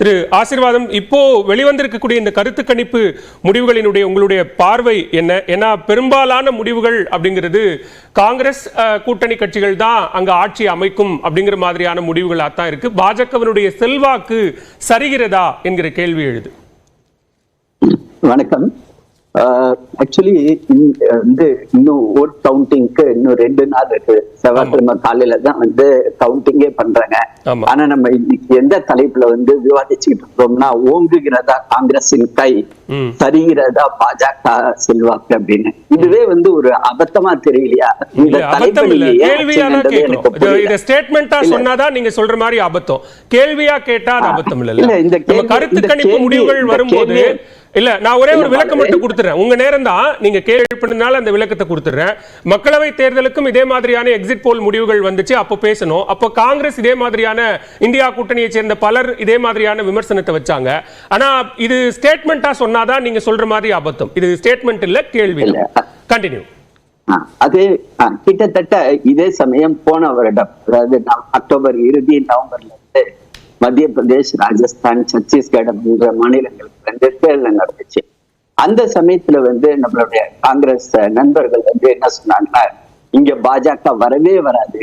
திரு ஆசீர்வாதம், இப்போ வெளிவந்திருக்கக்கூடிய இந்த கருத்து கணிப்பு முடிவுகளினுடைய உங்களுடைய பார்வை என்ன? ஏன்னா பெரும்பாலான முடிவுகள் அப்படிங்கிறது காங்கிரஸ் கூட்டணி கட்சிகள் தான் அங்க ஆட்சி அமைக்கும் அப்படிங்கிற மாதிரியான முடிவுகளாக தான் இருக்கு. பாஜகவினுடைய செல்வாக்கு சரிகிறதா என்கிற கேள்வி எழுது. வணக்கம். ஆக்சுவலி வந்து இன்னும் ஓட் கவுண்டிங்க்கு இன்னும் 2 நாள் இருக்கு. செவ்வாய்க்கிழமை காலையில தான் வந்து கவுண்டிங்கே பண்றாங்க. ஆனா நம்ம இன்னைக்கு எந்த தலைப்புல வந்து விவாதிச்சுட்டு இருக்கோம்னா, ஓங்குகிறதா காங்கிரசின் கை, சரிகிறதா பாஜக செல்வாக்கு அப்படின்னு. இதுவே வந்து ஒரு அபத்தமா தெரியலையா? இந்த தலைப்பு ஸ்டேட்மெண்டா சொன்னாதான் நீங்க சொல்ற மாதிரி அபத்தம், கேள்வியா கேட்டா அது அபத்தம் இல்ல. இந்த கருத்து கணிப்பு முடிவுகள் வரும்போது இல்ல, நான் ஒரே ஒரு விளக்கம் மட்டும் கொடுத்துறேன். உங்க நேரம் தான், நீங்க கேள்வி பண்ணனால அந்த விளக்கத்தை கொடுத்துறேன். மக்களவை தேர்தலுக்கும் இதே மாதிரியான எக்ஸிட் போல் முடிவுகள் வந்துச்சு, அப்போ பேசணும். அப்போ காங்கிரஸ் இதே மாதிரியான இந்தியா கூட்டணியை சேர்ந்த பலர் இதே மாதிரியான விமர்சனத்தை வச்சாங்க. ஆனா இது ஸ்டேட்மெண்டா சொன்னாதான் நீங்க சொல்ற மாதிரி அபத்தம். இது ஸ்டேட்மெண்ட் இல்ல, கேள்வி. கண்டினியூ. அது கிட்டத்தட்ட இதே சமயம் போன வருடம், அதாவது அக்டோபர் இறுதி நவம்பர்ல இருந்து மத்திய பிரதேஷ், ராஜஸ்தான், சத்தீஸ்கர் என்ற மாநிலங்களுக்கு வந்து தேர்தல் நடந்துச்சு. அந்த சமயத்துல வந்து நம்மளுடைய காங்கிரஸ் நண்பர்கள் வந்து என்ன சொன்னாங்கன்னா, இங்க பாஜக வரவே வராது,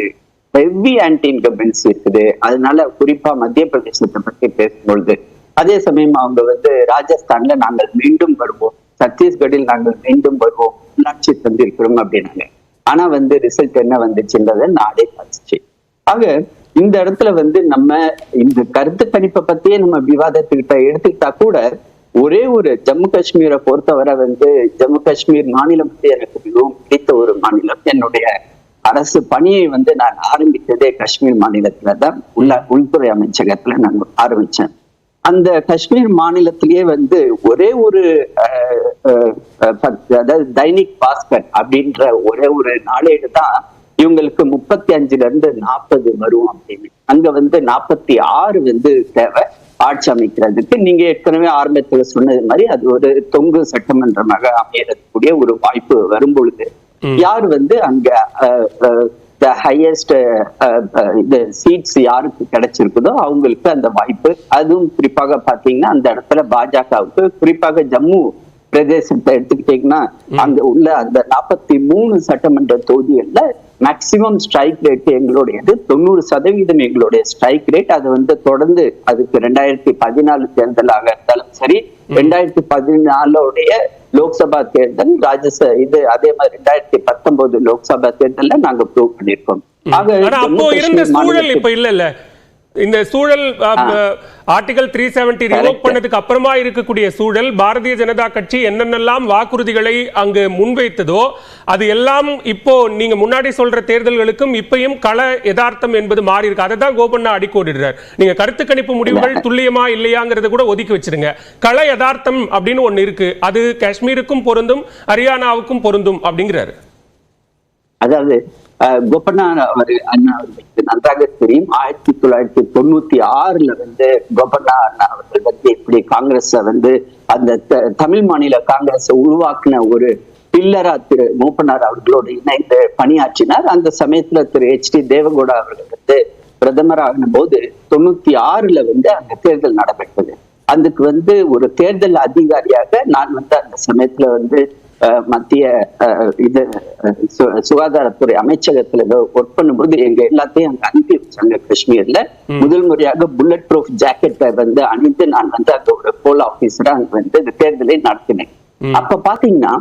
ஹெவி ஆன்டி இன்கம்பன்சி இருக்குது, அதனால குறிப்பா மத்திய பிரதேசத்தை பத்தி பேசும்பொழுது, அதே சமயம் அவங்க வந்து ராஜஸ்தான்ல நாங்கள் மீண்டும் வருவோம், சத்தீஸ்கரில் நாங்கள் மீண்டும் வருவோம், உள்ளாட்சி தந்திருக்கிறோம் அப்படின்னாங்க. ஆனா வந்து ரிசல்ட் என்ன வந்துச்சுன்றதை நாடே பார்த்துச்சு. ஆக இந்த இடத்துல வந்து நம்ம இந்த கருத்து கணிப்பை பத்தியே நம்ம விவாதத்துக்கிட்ட எடுத்துக்கிட்டா கூட, ஒரே ஒரு ஜம்மு காஷ்மீரை பொறுத்தவரை வந்து ஜம்மு காஷ்மீர் மாநிலம் வந்து எனக்கு மிகவும் பிடித்த ஒரு மாநிலம். என்னுடைய அரசு பணியை வந்து நான் ஆரம்பித்ததே காஷ்மீர் மாநிலத்துலதான், உள்துறை அமைச்சகத்துல நான் ஆரம்பிச்சேன். அந்த காஷ்மீர் மாநிலத்திலேயே வந்து ஒரே ஒரு அதாவது தைனிக் பாஸ்கர் அப்படின்ற ஒரே ஒரு நாளேடு தான் இவங்களுக்கு 35ல இருந்து 40 வரும் அப்படின்னு. அங்க வந்து 46 வந்து தேவை ஆட்சி அமைக்கிறதுக்கு. நீங்க ஏற்கனவே ஆரம்பத்துல சொன்னது மாதிரி அது ஒரு தொங்கு சட்டமன்றமாக அமையக்கூடிய ஒரு வாய்ப்பு வரும் பொழுது, யார் வந்து அங்க ஹையஸ்ட் சீட்ஸ் யாருக்கு கிடைச்சிருக்குதோ அவங்களுக்கு அந்த வாய்ப்பு. அதுவும் குறிப்பாக பாத்தீங்கன்னா அந்த இடத்துல பாஜகவுக்கு, குறிப்பாக ஜம்மு பிரதேசத்தை எடுத்துக்கிட்டீங்கன்னா அங்க உள்ள அந்த 43 சட்டமன்ற தொகுதிகள்ல மேக்சிமம் ஸ்ட்ரைக் ரேட் எங்களுடையது 90% எங்களுடைய ஸ்ட்ரைக் ரேட். அது வந்து தொடர்ந்து அதுக்கு 2014 தேர்தலாக இருந்தாலும் சரி, 2014 லோக்சபா தேர்தல், இது அதே மாதிரி 2019 லோக்சபா தேர்தல்ல நாங்க ப்ரூவ் பண்ணிருக்கோம். அப்போ இருந்த சூழல் இப்ப இல்ல. இந்த சூழல் ஆர்டிகல் 370 ரிவோக் பண்ணதுக்கு அப்புறமா இருக்கக்கூடிய சூழல், பாரதிய ஜனதா கட்சி என்னென்னலாம் வாக்குறுதிகளை அங்கு முன்வைத்ததோ அது எல்லாம் இப்போ நீங்க முன்னாடி சொல்ற தேர்தல்களுக்கும் இப்பயும் கள யதார்த்தம் என்பது மாறி இருக்கு. அதை தான் கோபண்ணா அடிக்கோடிடுறார். நீங்க கருத்து கணிப்பு முடிவுகள் துல்லியமா இல்லையாங்கிறத கூட ஒதுக்கி வச்சிருங்க. கள யதார்த்தம் அப்படின்னு ஒண்ணு இருக்கு, அது காஷ்மீருக்கும் பொருந்தும், ஹரியானாவுக்கும் பொருந்தும் அப்படிங்கிறாரு. அதாவது கோபண்ணா அண்ணா அவர்களுக்கு நன்றாக தெரியும், 1996 வந்து கோபண்ணா அண்ணா அவர்கள் வந்து இப்படி காங்கிரஸ் வந்து அந்த தமிழ் மாநில காங்கிரஸ் உருவாக்கின ஒரு பில்லரா திரு மூப்பனார் அவர்களோடு இணைந்து பணியாற்றினார். அந்த சமயத்துல திரு HD தேவகவுடா அவர்கள் வந்து பிரதமர் ஆகின போது 96 வந்து அந்த தேர்தல் நடைபெற்றது. அதுக்கு வந்து ஒரு தேர்தல் அதிகாரியாக நான் வந்து அந்த சமயத்துல வந்து மத்திய சுகாதாரத்துறை அமைச்சகத்துல ஒர்க் பண்ணும்போது எங்க எல்லாத்தையும் அங்க அனுப்பி வச்சாங்க. காஷ்மீர்ல முதல் முறையாக புல்லட் ப்ரூஃப் ஜாக்கெட்டை வந்து அணிந்து நான் வந்து அங்க ஒரு போல் ஆபீசரா அங்க வந்து இந்த தேர்தலை நடத்தினேன். அப்ப பாத்தீங்கன்னா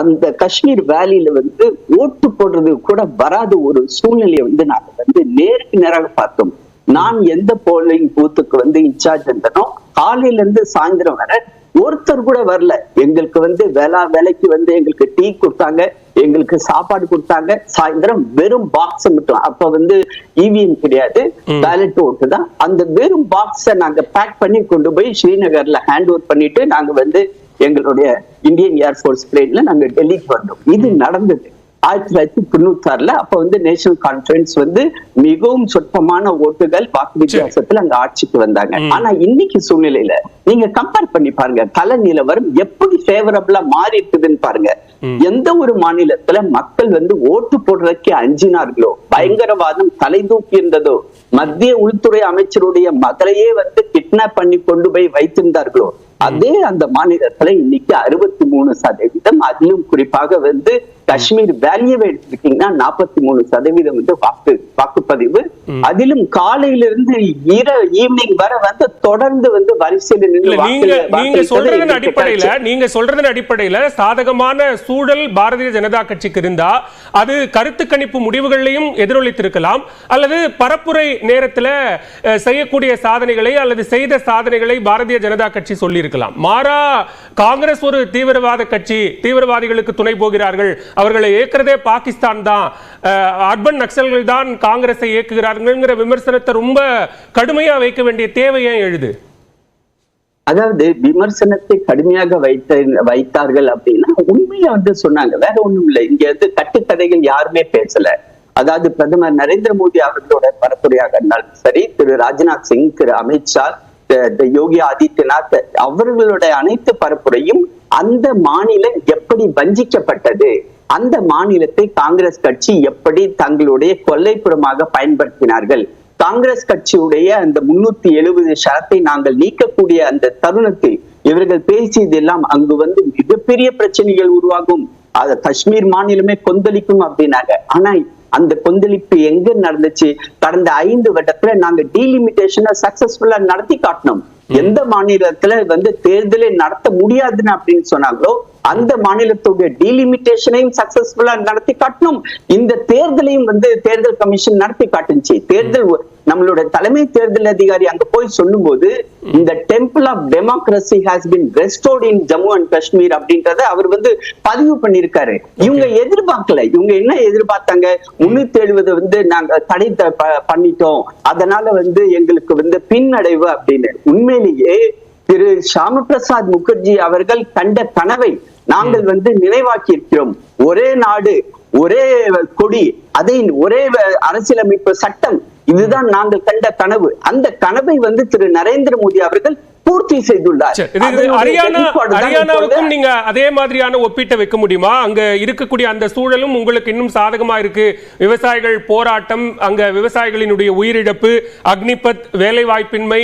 அந்த காஷ்மீர் வேலியில வந்து ஓட்டு போடுறது கூட வராத ஒரு சூழ்நிலையை வந்து நாங்க வந்து நேருக்கு நேராக பார்த்தோம். நான் எந்த போலிங் பூத்துக்கு வந்து இன்சார்ஜ் இருந்தனோ காலையில இருந்து சாயந்தரம் வர ஒருத்தர் கூட வரல. எங்களுக்கு வந்து வேலைக்கு வந்து எங்களுக்கு டீ கொடுத்தாங்க, எங்களுக்கு சாப்பாடு கொடுத்தாங்க, சாயந்தரம் வெறும் பாக்ஸ் மட்டும். அப்ப வந்து இவிஎம் கிடையாது, பேலட் ஓட்டு தான். அந்த வெறும் பாக்ஸ நாங்க பேக் பண்ணி கொண்டு போய் ஸ்ரீநகர்ல ஹேண்ட் ஓவர் பண்ணிட்டு நாங்க வந்து எங்களுடைய இந்தியன் ஏர்போர்ஸ் பிளேன்ல நாங்க டெல்லிக்கு வந்தோம். இது நடந்தது 1996. அப்ப வந்து நேஷனல் கான்ஃபரன்ஸ் வந்து மிகவும் சொற்பமான ஓட்டுகள் வாக்கு வித்தியாசத்துல அங்க ஆட்சிக்கு வந்தாங்க. ஆனா இன்னைக்கு சூழ்நிலையில நீங்க கம்பேர் பண்ணி பாருங்க, கள நிலவரம் எப்படி ஃபேவரபிளா மாறி இருக்குதுன்னு பாருங்க. எந்த ஒரு மாநிலத்துல மக்கள் வந்து ஓட்டு போடுறதுக்கு அஞ்சினார்களோ, பயங்கரவாதம் தலை தூக்கி இருந்ததோ, மத்திய உள்துறை அமைச்சருடைய மகளையே வந்து கிட்னாப் பண்ணி கொண்டு போய் வைத்திருந்தார்களோ அதே அந்த மாநிலத்துல இன்னைக்கு 63%, அதிலும் குறிப்பாக வந்து காஷ்மீர் வேல்யூவை எடுத்துக்கிட்டீங்கன்னா 43% வந்து வாக்குப்பதிவு. அதிலும் காலையிலிருந்து ஈவினிங் வர வந்து தொடர்ந்து வந்து வரிசையில் நின்று நீங்க சொல்றதன் அடிப்படையில சாதகமான சூழல் பாரதிய ஜனதா கட்சிக்கு இருந்தா அது கருத்து கணிப்பு முடிவுகளையும் எதிரொலித்திருக்கலாம், அல்லது பரப்புரை நேரத்துல செய்யக்கூடிய சாதனைகளை அல்லது செய்த சாதனைகளை பாரதிய ஜனதா கட்சி சொல்லி இருக்கலாம். மாறா காங்கிரஸ் ஒரு தீவிரவாத கட்சி, தீவிரவாதிகளுக்கு துணை போகிறார்கள், அவர்களை இயக்குறதே பாகிஸ்தான் தான், அர்பன் நக்சல்கள் தான் காங்கிரஸை இயக்குகிறார்கள் விமர்சனத்தை ரொம்ப கடுமையா வைக்க வேண்டிய தேவை ஏன் எழுது? அதாவது விமர்சனத்தை கடுமையாக வைத்தார்கள் அப்படின்னா உண்மையை வந்து சொன்னாங்க, வேற ஒண்ணும் இல்லை. இங்க வந்து கட்டுக்கதைகள் யாருமே பேசல. அதாவது பிரதமர் நரேந்திர மோடி அவர்களோட பரப்புரையாக இருந்தாலும் சரி, திரு ராஜ்நாத் சிங், திரு அமித்ஷா, யோகி ஆதித்யநாத் அவர்களுடைய அனைத்து பரப்புரையும் அந்த மாநிலம் எப்படி வஞ்சிக்கப்பட்டது, அந்த மாநிலத்தை காங்கிரஸ் கட்சி எப்படி தங்களுடைய கொல்லைப்புறமாக பயன்படுத்தினார்கள், காங்கிரஸ் கட்சியுடைய அந்த 370 ஷரத்தை நாங்கள் நீக்கக்கூடிய அந்த தருணத்தில் இவர்கள் பேசியதெல்லாம் அங்கு வந்து மிகப்பெரிய பிரச்சனைகள் உருவாகும், அது காஷ்மீர் மாநிலமே கொந்தளிக்கும் அப்படின்னாங்க. ஆனா அந்த கொந்தளிப்பு எங்க நடந்துச்சு? கடந்த 5 வருடத்துல நாங்க டீலிமிட்டேஷனை சக்சஸ்ஃபுல்லா நடத்தி காட்டணும். எந்த மாநிலத்துல வந்து தேர்தலை நடத்த முடியாதுன்னு அப்படின்னு சொன்னாங்களோ அந்த மாநிலத்துடைய டீலிமிட்டேஷனையும் சக்சஸ்ஃபுல்லா நடத்தி காட்டணும். இந்த தேர்தலையும் வந்து தேர்தல் கமிஷன் நடத்தி காட்டுச்சு. தேர்தல் நம்மளோட தலைமை தேர்தல் அதிகாரி அங்க போய் சொல்லும் போது இந்த temple of democracy has been restored in Jammu and Kashmir அப்படின்றத அவர் வந்து பதிவு பண்ணிருக்காரு. இவங்க எதிர்பார்க்கல. இவங்க என்ன எதிர்பார்த்தாங்க? 370 வந்து நாங்க தடை பண்ணிட்டோம், அதனால வந்து எங்களுக்கு வந்து பின்னடைவு அப்படின்னு. உண்மையிலேயே திரு ஷியாம பிரசாத் முகர்ஜி அவர்கள் கண்ட கனவை நாங்கள் வந்து நினைவாக்கி இருக்கிறோம். ஒரே நாடு, ஒரே கொடி, அதை ஒரே அரசியலமைப்பு சட்டம், இதுதான் நாங்கள் கண்ட கனவு. அந்த கனவை வந்து திரு நரேந்திர மோடி அவர்கள் பூர்த்தி செய்துள்ளார். ஹரியானாவுக்கும் நீங்க அதே மாதிரியான ஒப்பீட்டை வைக்க முடியுமா? அங்க இருக்கக்கூடிய அந்த சூழலும் உங்களுக்கு இன்னும் சாதகமா இருக்கு. விவசாயிகள் போராட்டம், அங்க விவசாயிகளினுடைய உயிரிழப்பு, அக்னிபத், வேலை வாய்ப்பின்மை,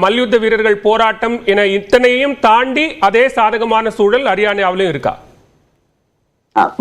மல்யுத்த வீரர்கள் போராட்டம் என இத்தனையும் தாண்டி அதே சாதகமான சூழல் ஹரியானாவிலும் இருக்கா?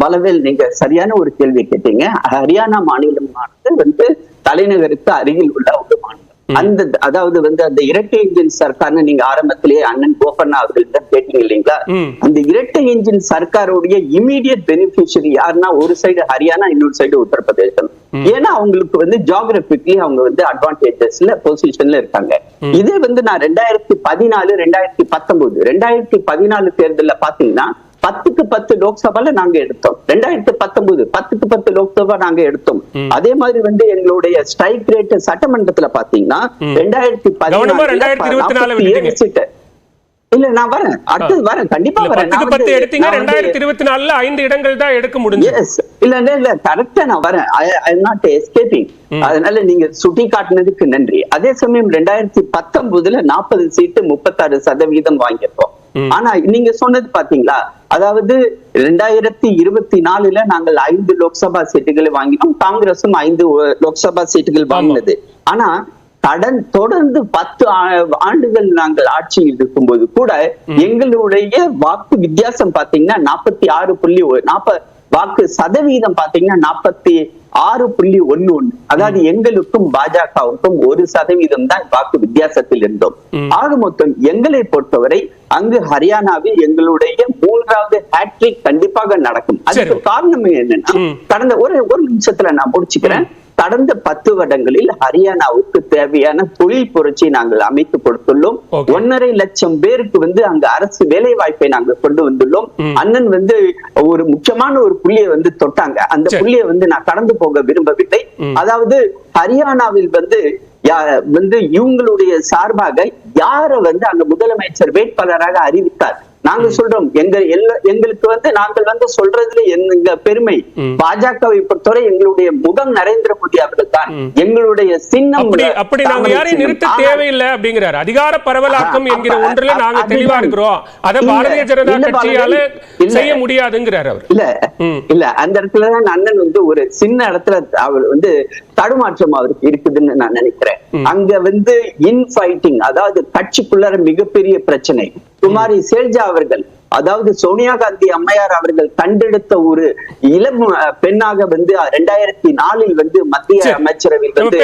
பலவேல் நீங்க சரியான ஒரு கேள்வி கேட்டீங்க. ஹரியானா மாநிலமானது வந்து தலைநகருக்கு அருகில் உள்ள ஒரு மாநிலம். அந்த அதாவது வந்து அந்த இரட்டை இன்ஜின் சர்க்கார்னு நீங்க ஆரம்பத்திலேயே அண்ணன் கோபண்ணா அவர்கள்ட்ட கேட்டீங்க இல்லைங்களா? அந்த இரட்டை இன்ஜின் சர்க்காரோடைய இமீடியட் பெனிஃபிஷியரி யாருன்னா ஒரு சைடு ஹரியானா, இன்னொரு சைடு உத்தரப்பிரதேசம். ஏன்னா அவங்களுக்கு வந்து ஜியோகிராபிக்கலி அவங்க வந்து அட்வான்டேஜஸ்ல பொசிஷன்ல இருக்காங்க. இதே வந்து நான் 2014, 2019, 2014 தேர்தல்ல பாத்தீங்கன்னா 10க்கு 10 லோக்சபால நாங்க எடுத்தோம். 2019 10க்கு 10 லோக்சபா நாங்க எடுத்தோம். அதே மாதிரி வந்து எங்களுடைய ஸ்ட்ரைக் ரேட் சட்டமன்றத்துல பாத்தீங்கன்னா 2014 சீட்டு. இல்ல நான் வரேன், அடுத்து வரேன், கண்டிப்பா வரேன். 2024 5 இடங்கள் தான் எடுக்க முடிஞ்சது. இல்ல கரெக்டா நான் வரேன். ஐ அம் நாட் எஸ்கேப்பிங். அதனால நீங்க சுட்டி காட்டினதுக்கு நன்றி. அதே சமயம் 2019 40 சீட்டு 36% வாங்கியிருக்கோம். ஆனா நீங்க சொன்னது பாத்தீங்களா, அதாவது 2024 நாங்கள் 5 லோக்சபா சீட்டுகளை வாங்கினோம், காங்கிரசும் 5 லோக்சபா சீட்டுகள் வாங்கினது. ஆனா தொடர்ந்து 10 ஆண்டுகள் நாங்கள் ஆட்சியில் இருக்கும்போது கூட எங்களுடைய வாக்கு வித்தியாசம் பாத்தீங்கன்னா 46.40 வாக்கு சதவீதம் பாத்தீங்கன்னா 46.11. அதாவது எங்களுக்கும் பாஜகவுக்கும் 1% தான் வாக்கு வித்தியாசத்தில் இருந்தோம். ஆக மொத்தம் எங்களை பொறுத்தவரை அங்கு ஹரியானாவில் எங்களுடைய 3வது ஹேட்ரிக் கண்டிப்பாக நடக்கும். அதுக்கு காரணம் என்னன்னா, கடந்த ஒரு நிமிஷத்துல நான் முடிச்சுக்கிறேன். கடந்த 10 வருடங்களில் ஹரியானாவுக்கு தேவையான தொழில் புரட்சி நாங்கள் அமைத்து கொடுத்துள்ளோம். 1.5 லட்சம் பேருக்கு வந்து அங்க அரசு வேலை வாய்ப்பை நாங்கள் கொண்டு வந்துள்ளோம். அண்ணன் வந்து ஒரு முக்கியமான ஒரு புள்ளியை வந்து தொட்டாங்க. அந்த புள்ளியை வந்து நான் கடந்து போக விரும்பவில்லை. அதாவது ஹரியானாவில் வந்து இவங்களுடைய சார்பாக யார வந்து அங்க முதலமைச்சர் வேட்பாளராக அறிவித்தார். நாங்க சொல்றோம் எங்களுக்கு வந்து நாங்கள் வந்து சொல்றதுல எங்க பெருமை. பாஜகவை பொறுத்தவரை எங்களுடைய முகம் நரேந்திர மோடி அவர்கள் தான், எங்களுடைய சின்னம். அப்படி நாங்க யாரையும் நிறுத்த தேவையில்லை அப்படிங்கிறார். அதிகார பரவலாக்கம் என்கிற ஒன்றுல நாங்க தெளிவா இருக்கிறோம். அதை பாரதிய ஜனதா கட்சியால செய்ய முடியாதுங்கிறார் அவர். இல்ல அந்த இடத்துலதான் அண்ணன் வந்து ஒரு சின்ன இடத்துல அவர் வந்து தடுமாற்றம் அவருக்கு இருக்குதுன்னு நான் நினைக்கிறேன். அங்க வந்து இன்ஃபைட்டிங், அதாவது கட்சிக்குள்ள மிகப்பெரிய பிரச்சனை. குமாரி ஷெல்ஜா அவர்கள், அதாவது சோனியா காந்தி அம்மையார் அவர்கள் கண்டெடுத்த ஒரு இளம் பெண்ணாக வந்து 2004 வந்து மத்திய அமைச்சரவை வந்து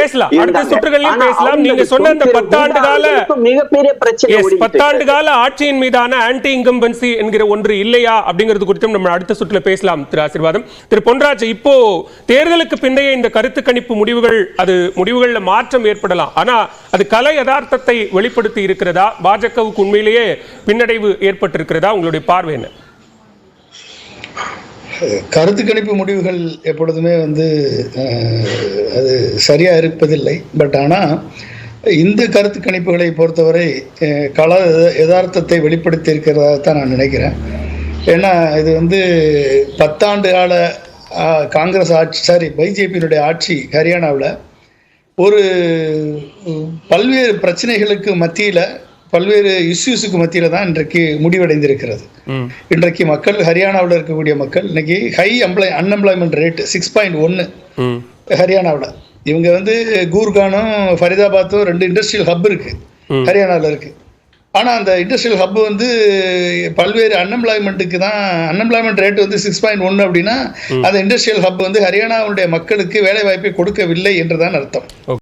மிகப்பெரிய பிரச்சனை. 10 ஆண்டு கால ஆட்சியின் மீதான ஆன்டி இன்கம்பன்சி என்கிற ஒன்று இல்லையா அப்படிங்கிறது குறித்தும் நம்ம அடுத்த சுற்றுல பேசலாம். திரு ஆசீர்வாதம். திரு பொன்ராஜ், இப்போ தேர்தலுக்கு பிந்தைய இந்த கருத்து கணிப்பு முடிவுகள்ல மாற்றம் ஏற்படலாம். ஆனா அது கலை யதார்த்தத்தை வெளிப்படுத்தி இருக்கிறதா? பாஜகவுக்கு உண்மையிலேயே பின்னடைவு ஏற்பட்டிருக்கிறதா? உங்களுடைய பார்வை என்ன? கருத்து கணிப்பு முடிவுகள் எப்பொழுதுமே வந்து அது சரியா இருப்பதில்லை. பட் ஆனால் இந்த கருத்து கணிப்புகளை பொறுத்தவரை கள யதார்த்தத்தை வெளிப்படுத்தி இருக்கிறதா தான் நான் நினைக்கிறேன். ஏன்னா இது வந்து 10 ஆண்டு கால காங்கிரஸ் ஆட்சி, பிஜேபியினுடைய ஆட்சி ஹரியானாவில் ஒரு பல்வேறு பிரச்சனைகளுக்கு மத்தியில், பல்வேறு இஷ்யூஸுக்கு மத்தியில தான் இன்றைக்கு முடிவடைந்திருக்கிறது. இன்றைக்கு மக்கள், ஹரியானாவில் இருக்கக்கூடிய மக்கள் இன்னைக்கு ஹை அன்எம்ப்ளாய்மெண்ட் ரேட் 6.1 ஹரியானாவில். இவங்க வந்து கூர்கானும் ஃபரிதாபாத்தும் 2 இண்டஸ்ட்ரியல் ஹப் இருக்கு ஹரியானாவில் இருக்கு. ஆனால் அந்த இண்டஸ்ட்ரியல் ஹப் வந்து பல்வேறு அன்எம்ப்ளாய்மெண்ட் ரேட் வந்து 6.1 அப்படின்னா அந்த இண்டஸ்ட்ரியல் ஹப் வந்து ஹரியானாவுடைய மக்களுக்கு வேலை வாய்ப்பை கொடுக்கவில்லை என்றுதான் அர்த்தம்.